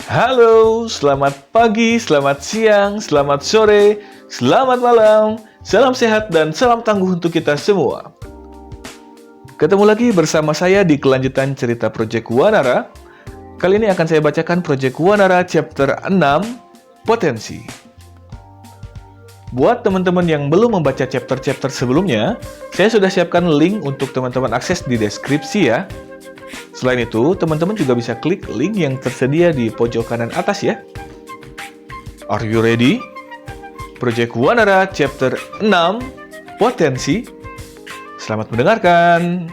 Halo, selamat pagi, selamat siang, selamat sore, selamat malam, salam sehat dan salam tangguh untuk kita semua. Ketemu lagi bersama saya di kelanjutan cerita Project Wanara. Kali ini akan saya bacakan Project Wanara chapter 6, Potensi. Buat teman-teman yang belum membaca chapter-chapter sebelumnya, saya sudah siapkan link untuk teman-teman akses di deskripsi ya. Selain itu, teman-teman juga bisa klik link yang tersedia di pojok kanan atas ya. Are you ready? Project Wanara chapter 6, Potensi. Selamat mendengarkan.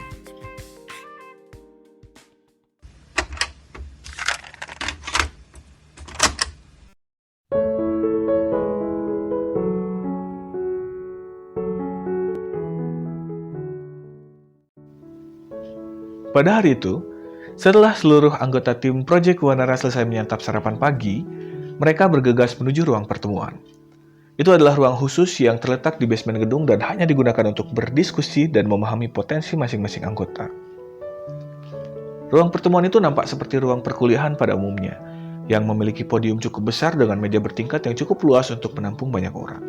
Pada hari itu, setelah seluruh anggota tim Project Wanara selesai menyantap sarapan pagi, mereka bergegas menuju ruang pertemuan. Itu adalah ruang khusus yang terletak di basement gedung dan hanya digunakan untuk berdiskusi dan memahami potensi masing-masing anggota. Ruang pertemuan itu nampak seperti ruang perkuliahan pada umumnya, yang memiliki podium cukup besar dengan meja bertingkat yang cukup luas untuk menampung banyak orang.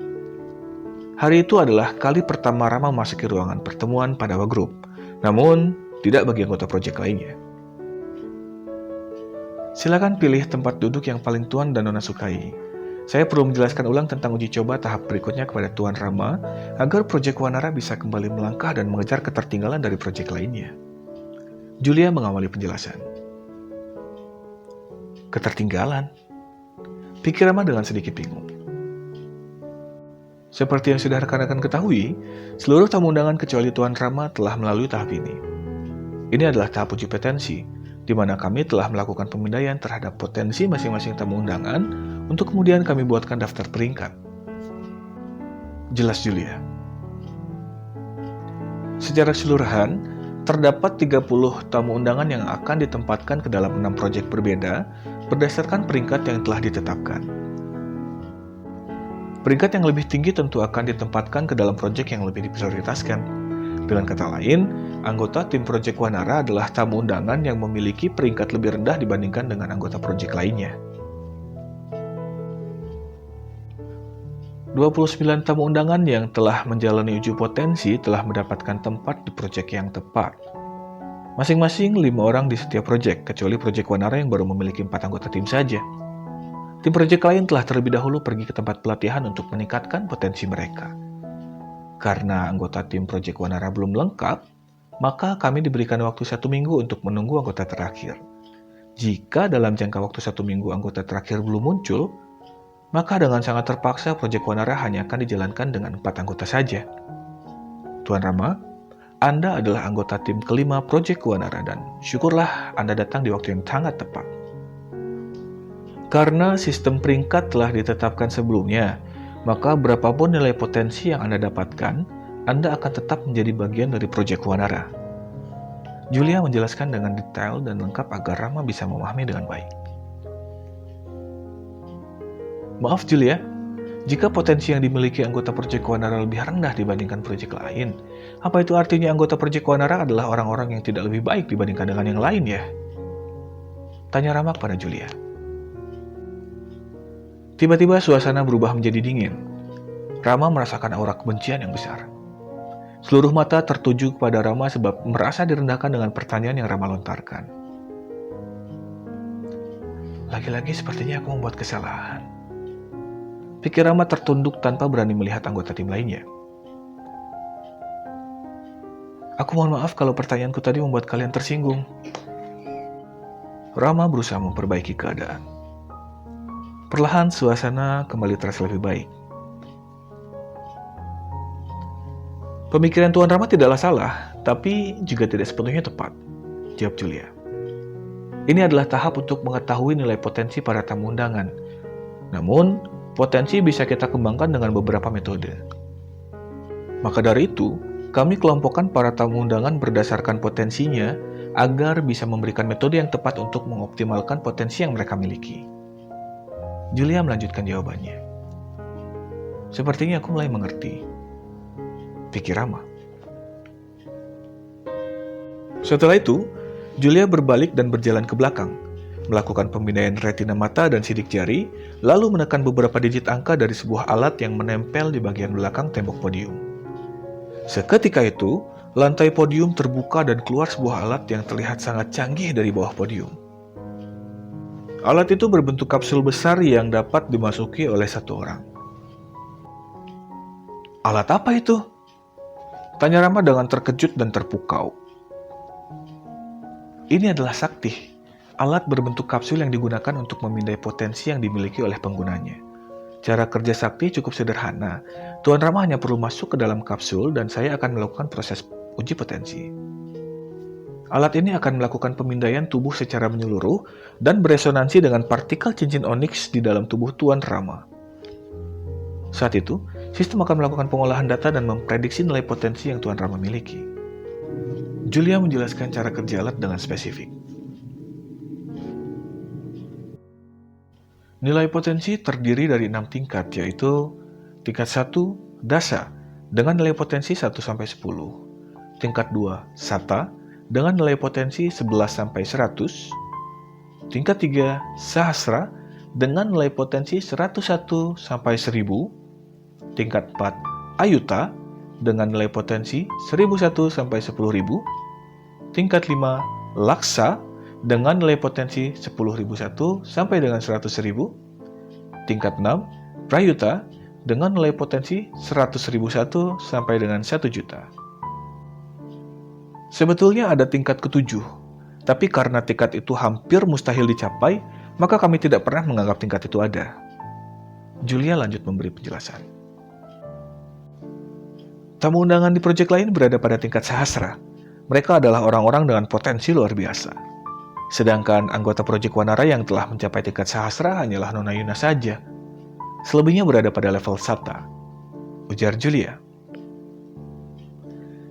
Hari itu adalah kali pertama Rama memasuki ruangan pertemuan pada grup, namun tidak bagi anggota proyek lainnya. Silakan pilih tempat duduk yang paling Tuan dan Nona sukai. Saya perlu menjelaskan ulang tentang uji coba tahap berikutnya kepada Tuan Rama agar Project Wanara bisa kembali melangkah dan mengejar ketertinggalan dari proyek lainnya. Julia mengawali penjelasan. Ketertinggalan? Pikir Rama dengan sedikit bingung. Seperti yang sudah rekan-rekan ketahui, seluruh tamu undangan kecuali Tuan Rama telah melalui tahap ini. Ini adalah tahap uji potensi, di mana kami telah melakukan pemindaian terhadap potensi masing-masing tamu undangan untuk kemudian kami buatkan daftar peringkat. Jelas Julia. Secara keseluruhan, terdapat 30 tamu undangan yang akan ditempatkan ke dalam 6 proyek berbeda berdasarkan peringkat yang telah ditetapkan. Peringkat yang lebih tinggi tentu akan ditempatkan ke dalam proyek yang lebih diprioritaskan. Dengan kata lain, anggota tim Project Wanara adalah tamu undangan yang memiliki peringkat lebih rendah dibandingkan dengan anggota proyek lainnya. 29 tamu undangan yang telah menjalani uji potensi telah mendapatkan tempat di proyek yang tepat. Masing-masing 5 orang di setiap proyek, kecuali Project Wanara yang baru memiliki 4 anggota tim saja. Tim proyek lain telah terlebih dahulu pergi ke tempat pelatihan untuk meningkatkan potensi mereka. Karena anggota tim Project Wanara belum lengkap, maka kami diberikan waktu 1 minggu untuk menunggu anggota terakhir. Jika dalam jangka waktu 1 minggu anggota terakhir belum muncul, maka dengan sangat terpaksa Project Wanara hanya akan dijalankan dengan 4 anggota saja. Tuan Rama, Anda adalah anggota tim kelima Project Wanara dan syukurlah Anda datang di waktu yang sangat tepat. Karena sistem peringkat telah ditetapkan sebelumnya, maka berapapun nilai potensi yang Anda dapatkan, Anda akan tetap menjadi bagian dari Project Wanara. Julia menjelaskan dengan detail dan lengkap agar Rama bisa memahami dengan baik. Maaf Julia, jika potensi yang dimiliki anggota Project Wanara lebih rendah dibandingkan proyek lain, apa itu artinya anggota Project Wanara adalah orang-orang yang tidak lebih baik dibandingkan dengan yang lain ya? Tanya Rama kepada Julia. Tiba-tiba suasana berubah menjadi dingin. Rama merasakan aura kebencian yang besar. Seluruh mata tertuju kepada Rama sebab merasa direndahkan dengan pertanyaan yang Rama lontarkan. Lagi-lagi sepertinya aku membuat kesalahan. Pikir Rama tertunduk tanpa berani melihat anggota tim lainnya. Aku mohon maaf kalau pertanyaanku tadi membuat kalian tersinggung. Rama berusaha memperbaiki keadaan. Perlahan suasana kembali terasa lebih baik. Pemikiran Tuan Rama tidaklah salah, tapi juga tidak sepenuhnya tepat, jawab Julia. Ini adalah tahap untuk mengetahui nilai potensi para tamu undangan. Namun, potensi bisa kita kembangkan dengan beberapa metode. Maka dari itu, kami kelompokkan para tamu undangan berdasarkan potensinya agar bisa memberikan metode yang tepat untuk mengoptimalkan potensi yang mereka miliki. Julia melanjutkan jawabannya. Sepertinya aku mulai mengerti, pikir Rama. Setelah itu, Julia berbalik dan berjalan ke belakang. melakukan pemindaian retina mata dan sidik jari, lalu menekan beberapa digit angka dari sebuah alat yang menempel di bagian belakang tembok podium. Seketika itu, lantai podium terbuka dan keluar sebuah alat yang terlihat sangat canggih dari bawah podium. Alat itu berbentuk kapsul besar yang dapat dimasuki oleh satu orang. "Alat apa itu?" tanya Rama dengan terkejut dan terpukau. "Ini adalah sakti, alat berbentuk kapsul yang digunakan untuk memindai potensi yang dimiliki oleh penggunanya. Cara kerja sakti cukup sederhana. Tuan Rama hanya perlu masuk ke dalam kapsul dan saya akan melakukan proses uji potensi. Alat ini akan melakukan pemindaian tubuh secara menyeluruh dan beresonansi dengan partikel cincin oniks di dalam tubuh Tuan Rama. Saat itu, sistem akan melakukan pengolahan data dan memprediksi nilai potensi yang Tuan Rama miliki." Julia menjelaskan cara kerja alat dengan spesifik. Nilai potensi terdiri dari 6 tingkat, yaitu tingkat 1, dasa, dengan nilai potensi 1-10. Tingkat 2, sata, dengan nilai potensi 11-100. Tingkat 3, sahasra, dengan nilai potensi 101-1000. Tingkat 4, ayuta, dengan nilai potensi 1001-10.000. Tingkat 5, laksa, dengan nilai potensi 10.001 sampai dengan 100.000. Tingkat 6, prayuta, dengan nilai potensi 100.001 sampai dengan 1 juta. Sebetulnya ada tingkat ketujuh, tapi karena tingkat itu hampir mustahil dicapai, maka kami tidak pernah menganggap tingkat itu ada. Julia lanjut memberi penjelasan. Tamu undangan di proyek lain berada pada tingkat sahasra. Mereka adalah orang-orang dengan potensi luar biasa. Sedangkan anggota proyek Wanara yang telah mencapai tingkat sahasra hanyalah Nona Yuna saja. Selebihnya berada pada level sata, ujar Julia.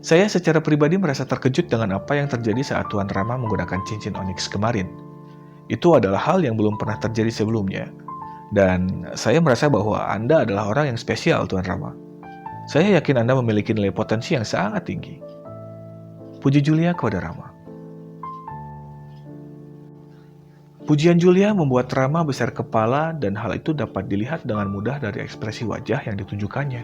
Saya secara pribadi merasa terkejut dengan apa yang terjadi saat Tuan Rama menggunakan cincin oniks kemarin. Itu adalah hal yang belum pernah terjadi sebelumnya. Dan saya merasa bahwa Anda adalah orang yang spesial, Tuan Rama. Saya yakin Anda memiliki nilai potensi yang sangat tinggi. Puji Julia kepada Rama. Pujian Julia membuat Rama besar kepala dan hal itu dapat dilihat dengan mudah dari ekspresi wajah yang ditunjukkannya.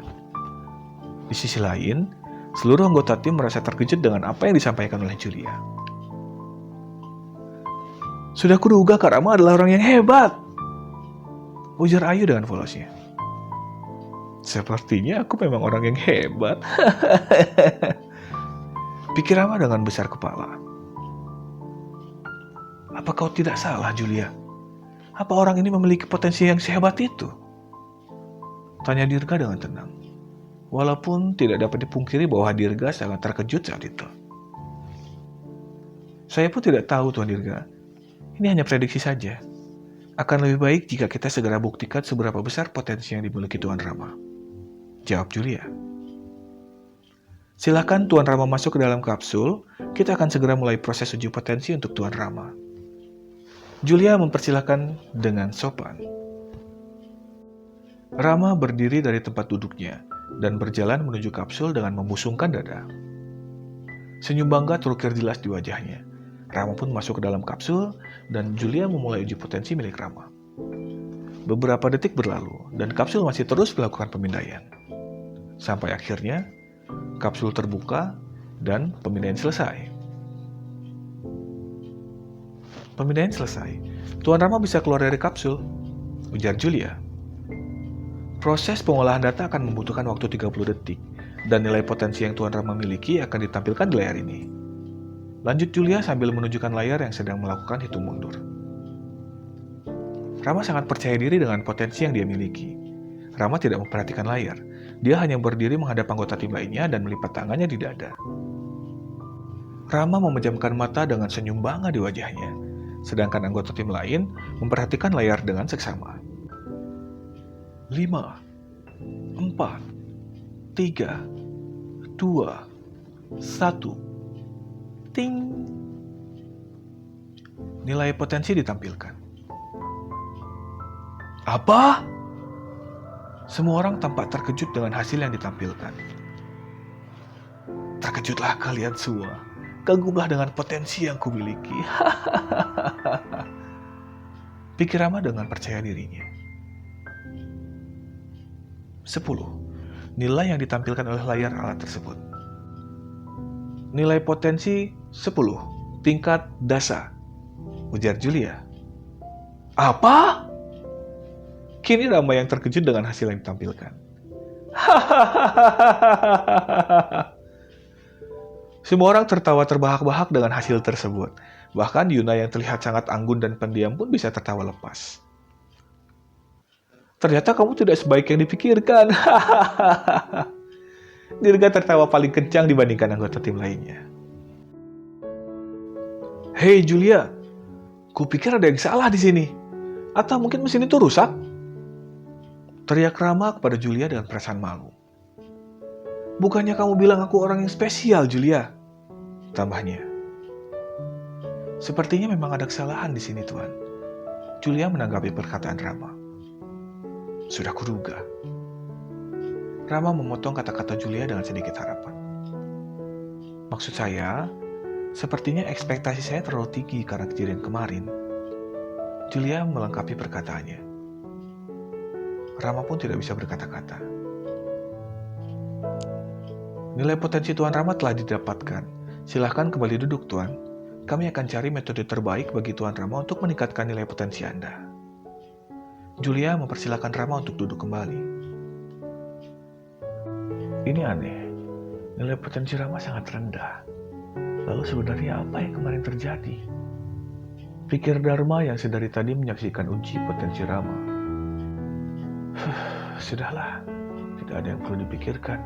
Di sisi lain, seluruh anggota tim merasa terkejut dengan apa yang disampaikan oleh Julia. "Sudah kuduga Kak Rama adalah orang yang hebat," ujar Ayu dengan polosnya. "Sepertinya aku memang orang yang hebat," pikir Rama dengan besar kepala. "Apa kau tidak salah, Julia? Apa orang ini memiliki potensi yang sehebat itu?" tanya Dirga dengan tenang. Walaupun tidak dapat dipungkiri bahwa Dirga sangat terkejut saat itu. "Saya pun tidak tahu, Tuan Dirga. Ini hanya prediksi saja. Akan lebih baik jika kita segera buktikan seberapa besar potensi yang dimiliki Tuan Rama," jawab Julia. "Silakan Tuan Rama masuk ke dalam kapsul. Kita akan segera mulai proses uji potensi untuk Tuan Rama." Julia mempersilahkan dengan sopan. Rama berdiri dari tempat duduknya dan berjalan menuju kapsul dengan membusungkan dada. Senyum bangga terukir jelas di wajahnya. Rama pun masuk ke dalam kapsul dan Julia memulai uji potensi milik Rama. Beberapa detik berlalu dan kapsul masih terus melakukan pemindaian. Sampai akhirnya, kapsul terbuka dan pemindaian selesai. "Pemindaian selesai. Tuan Rama bisa keluar dari kapsul," ujar Julia. "Proses pengolahan data akan membutuhkan waktu 30 detik, dan nilai potensi yang Tuan Rama miliki akan ditampilkan di layar ini," lanjut Julia sambil menunjukkan layar yang sedang melakukan hitung mundur. Rama sangat percaya diri dengan potensi yang dia miliki. Rama tidak memperhatikan layar. Dia hanya berdiri menghadap anggota tim lainnya dan melipat tangannya di dada. Rama memejamkan mata dengan senyum bangga di wajahnya. Sedangkan anggota tim lain memperhatikan layar dengan seksama. 5, 4, 3, 2, 1. Ting! Nilai potensi ditampilkan. "Apa?" Semua orang tampak terkejut dengan hasil yang ditampilkan. "Terkejutlah kalian semua. Kagumlah dengan potensi yang kumiliki." pikir Rama dengan percaya dirinya. 10. Nilai yang ditampilkan oleh layar alat tersebut. Nilai potensi 10, tingkat dasar, ujar Julia. Apa? Kini Rama yang terkejut dengan hasil yang ditampilkan. Semua orang tertawa terbahak-bahak dengan hasil tersebut. Bahkan Yuna yang terlihat sangat anggun dan pendiam pun bisa tertawa lepas. Ternyata kamu tidak sebaik yang dipikirkan. Dirga tertawa paling kencang dibandingkan anggota tim lainnya. Hei Julia, kupikir ada yang salah di sini. Atau mungkin mesin itu rusak? Teriak Rama kepada Julia dengan perasaan malu. Bukannya kamu bilang aku orang yang spesial, Julia? Tambahnya. Sepertinya memang ada kesalahan di sini, Tuan. Julia menanggapi perkataan Rama. Sudah kuduga. Rama memotong kata-kata Julia dengan sedikit harapan. Maksud saya, sepertinya ekspektasi saya terlalu tinggi karena kejadian kemarin. Julia melengkapi perkataannya. Rama pun tidak bisa berkata-kata. Nilai potensi Tuan Rama telah didapatkan. Silahkan kembali duduk, Tuan. Kami akan cari metode terbaik bagi Tuan Rama untuk meningkatkan nilai potensi Anda. Julia mempersilahkan Rama untuk duduk kembali. Ini aneh, nilai potensi Rama sangat rendah. Lalu sebenarnya apa yang kemarin terjadi? Pikir Dharma yang sedari tadi menyaksikan uji potensi Rama. Sudahlah, tidak ada yang perlu dipikirkan.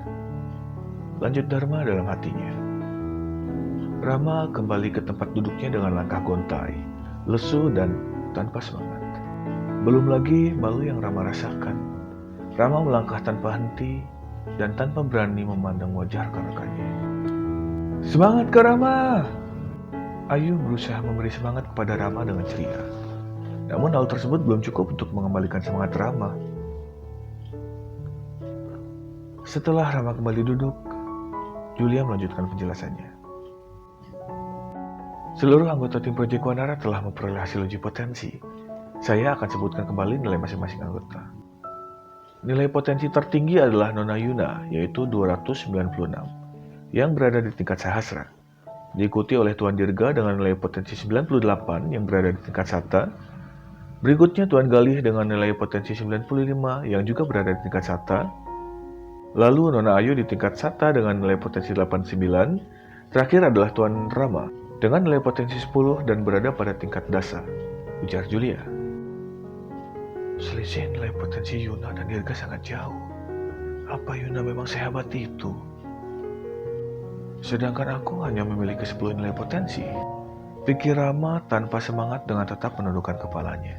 Lanjut Dharma dalam hatinya. Rama kembali ke tempat duduknya dengan langkah gontai, lesu dan tanpa semangat. Belum lagi malu yang Rama rasakan. Rama melangkah tanpa henti dan tanpa berani memandang wajah rekan-rekannya. Semangat ke Rama! Ayu berusaha memberi semangat kepada Rama dengan ceria. Namun hal tersebut belum cukup untuk mengembalikan semangat Rama. Setelah Rama kembali duduk, Julia melanjutkan penjelasannya. Seluruh anggota tim Project Wanara telah memperoleh hasil uji potensi. Saya akan sebutkan kembali nilai masing-masing anggota. Nilai potensi tertinggi adalah Nona Yuna, yaitu 296, yang berada di tingkat sahasra. Diikuti oleh Tuan Dirga dengan nilai potensi 98 yang berada di tingkat sata. Berikutnya Tuan Galih dengan nilai potensi 95 yang juga berada di tingkat sata. Lalu Nona Ayu di tingkat sata dengan nilai potensi 89. Terakhir adalah Tuan Rama dengan nilai potensi 10 dan berada pada tingkat dasar, ujar Julia. Selisih nilai potensi Yuna dan Dirga sangat jauh. Apa Yuna memang sehebat itu? Sedangkan aku hanya memiliki 10 nilai potensi. Pikir Rama tanpa semangat dengan tetap menundukkan kepalanya.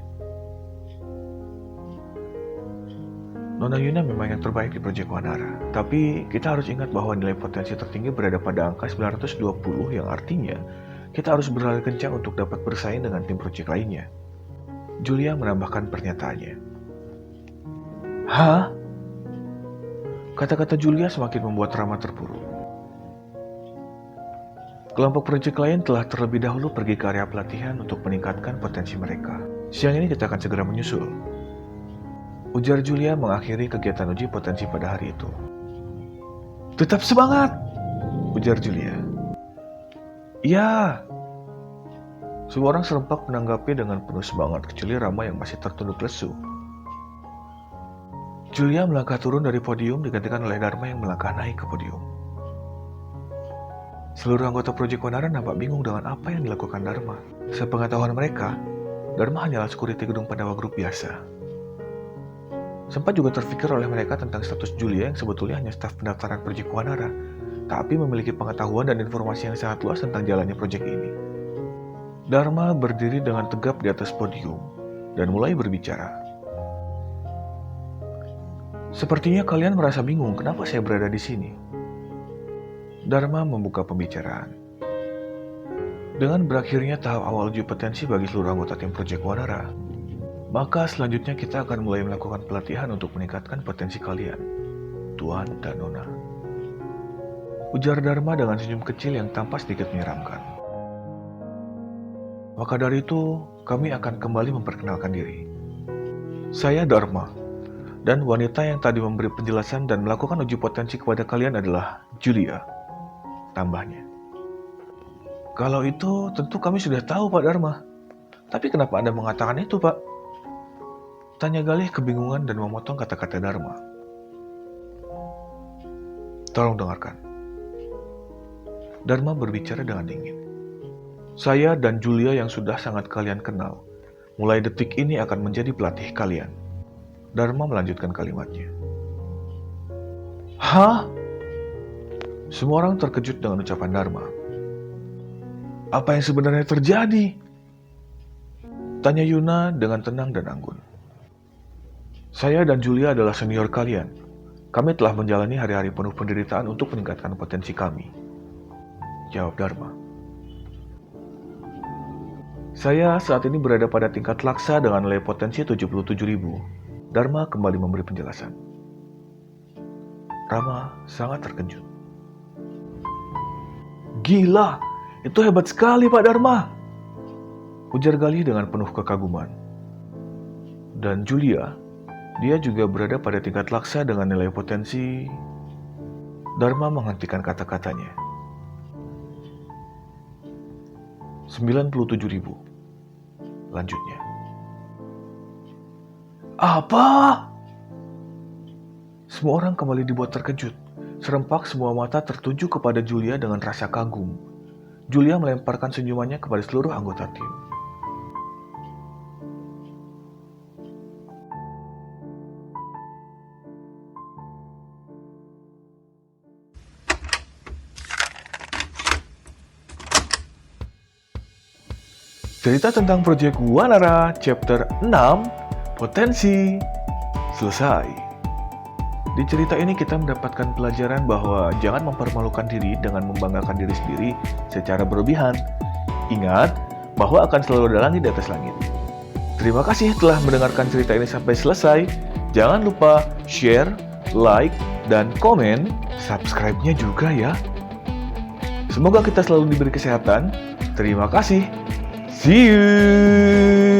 Nona Yuna memang yang terbaik di Project Wanara. Tapi kita harus ingat bahwa nilai potensi tertinggi berada pada angka 920 yang artinya kita harus berlari kencang untuk dapat bersaing dengan tim project lainnya. Julia menambahkan pernyataannya. Hah? Kata-kata Julia semakin membuat Rama terpuruk. Kelompok project lain telah terlebih dahulu pergi ke area pelatihan untuk meningkatkan potensi mereka. Siang ini kita akan segera menyusul. Ujar Julia mengakhiri kegiatan uji potensi pada hari itu. Tetap semangat! Ujar Julia. Ya! Semua orang serempak menanggapi dengan penuh semangat kecuali Rama yang masih tertunduk lesu. Julia melangkah turun dari podium digantikan oleh Dharma yang melangkah naik ke podium. Seluruh anggota Project Wanara nampak bingung dengan apa yang dilakukan Dharma. Sepengetahuan mereka, Dharma hanyalah security gedung Pandawa Group biasa. Sempat juga terpikir oleh mereka tentang status Julia yang sebetulnya hanya staf pendaftaran Project Wanara, tapi memiliki pengetahuan dan informasi yang sangat luas tentang jalannya proyek ini. Dharma berdiri dengan tegap di atas podium dan mulai berbicara. Sepertinya kalian merasa bingung kenapa saya berada di sini. Dharma membuka pembicaraan. Dengan berakhirnya tahap awal uji potensi bagi seluruh anggota tim Project Wanara, maka selanjutnya kita akan mulai melakukan pelatihan untuk meningkatkan potensi kalian, Tuan dan Nona. Ujar Dharma dengan senyum kecil yang tampak sedikit menyeramkan. Maka dari itu, kami akan kembali memperkenalkan diri. Saya Dharma, dan wanita yang tadi memberi penjelasan dan melakukan uji potensi kepada kalian adalah Julia, tambahnya. Kalau itu tentu kami sudah tahu Pak Dharma. Tapi kenapa Anda mengatakan itu Pak? Tanya Galih kebingungan dan memotong kata-kata Dharma. Tolong dengarkan. Dharma berbicara dengan dingin. Saya dan Julia yang sudah sangat kalian kenal, mulai detik ini akan menjadi pelatih kalian. Dharma melanjutkan kalimatnya. Hah? Semua orang terkejut dengan ucapan Dharma. Apa yang sebenarnya terjadi? Tanya Yuna dengan tenang dan anggun. Saya dan Julia adalah senior kalian. Kami telah menjalani hari-hari penuh penderitaan untuk meningkatkan potensi kami. Jawab Dharma. Saya saat ini berada pada tingkat laksa dengan nilai potensi 77.000. Dharma kembali memberi penjelasan. Rama sangat terkejut. Gila, itu hebat sekali Pak Dharma. Ujar Galih dengan penuh kekaguman. Dan Julia, dia juga berada pada tingkat laksa dengan nilai potensi. Dharma menghentikan kata-katanya. 97.000. Lanjutnya. Apa? Semua orang kembali dibuat terkejut. Serempak semua mata tertuju kepada Julia dengan rasa kagum. Julia melemparkan senyumannya kepada seluruh anggota tim. Cerita tentang Project Wanara Chapter 6, Potensi, selesai. Di cerita ini kita mendapatkan pelajaran bahwa jangan mempermalukan diri dengan membanggakan diri sendiri secara berlebihan. Ingat bahwa akan selalu ada langit di atas langit. Terima kasih telah mendengarkan cerita ini sampai selesai. Jangan lupa share, like, dan komen. Subscribe-nya juga ya. Semoga kita selalu diberi kesehatan. Terima kasih. See you!